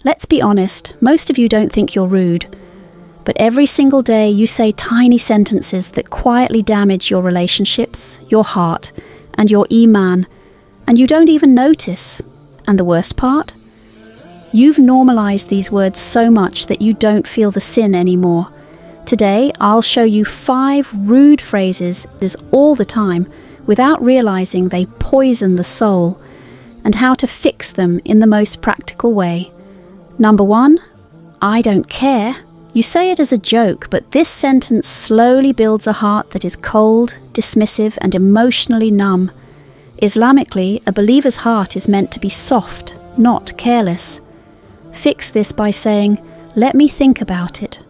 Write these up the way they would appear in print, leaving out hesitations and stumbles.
Let's be honest, most of you don't think you're rude, but every single day you say tiny sentences that quietly damage your relationships, your heart, and your Iman, and you don't even notice. And the worst part? You've normalized these words so much that you don't feel the sin anymore. Today, I'll show you 5 rude phrases all the time without realizing they poison the soul, and how to fix them in the most practical way. Number 1, I don't care. You say it as a joke, but this sentence slowly builds a heart that is cold, dismissive, and emotionally numb. Islamically, a believer's heart is meant to be soft, not careless. Fix this by saying, "Let me think about it."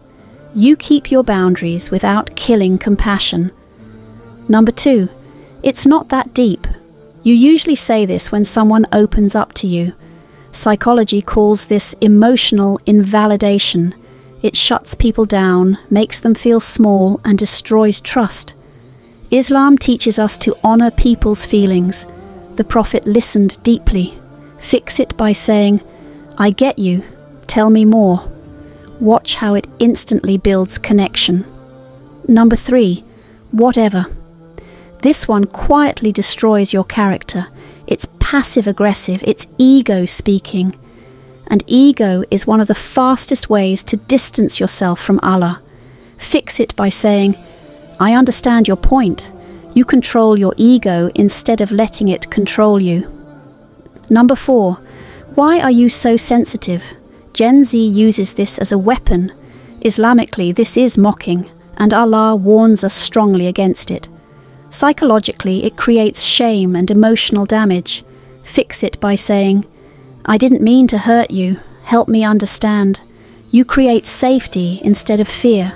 You keep your boundaries without killing compassion. Number 2, it's not that deep. You usually say this when someone opens up to you. Psychology calls this emotional invalidation. It shuts people down, makes them feel small, and destroys trust. Islam teaches us to honor people's feelings. The Prophet listened deeply. Fix it by saying, "I get you, tell me more." Watch how it instantly builds connection. Number 3, whatever. This one quietly destroys your character. It's passive-aggressive, it's ego speaking. And ego is one of the fastest ways to distance yourself from Allah. Fix it by saying, "I understand your point. You control your ego instead of letting it control you." Number 4, why are you so sensitive? Gen Z uses this as a weapon. Islamically, this is mocking, and Allah warns us strongly against it. Psychologically, it creates shame and emotional damage. Fix it by saying, "I didn't mean to hurt you. Help me understand." You create safety instead of fear.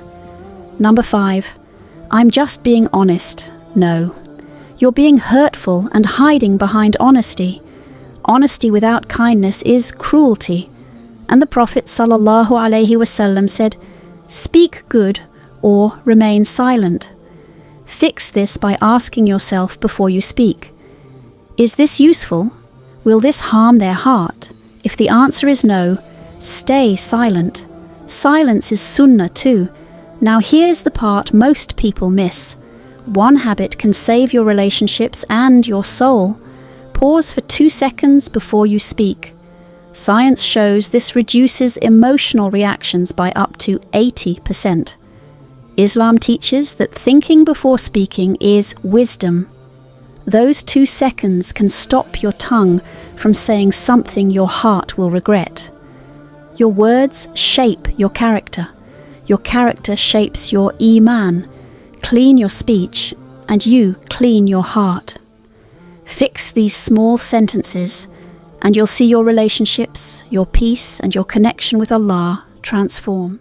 Number 5, I'm just being honest. No. You're being hurtful and hiding behind honesty. Honesty without kindness is cruelty. And the Prophet ﷺ said, "Speak good or remain silent." Fix this by asking yourself before you speak, is this useful? Will this harm their heart? If the answer is no, stay silent. Silence is sunnah too. Now here's the part most people miss. One habit can save your relationships and your soul. Pause for 2 seconds before you speak. Science shows this reduces emotional reactions by up to 80%. Islam teaches that thinking before speaking is wisdom. Those 2 seconds can stop your tongue from saying something your heart will regret. Your words shape your character. Your character shapes your Iman. Clean your speech, and you clean your heart. Fix these small sentences, and you'll see your relationships, your peace, and your connection with Allah transform.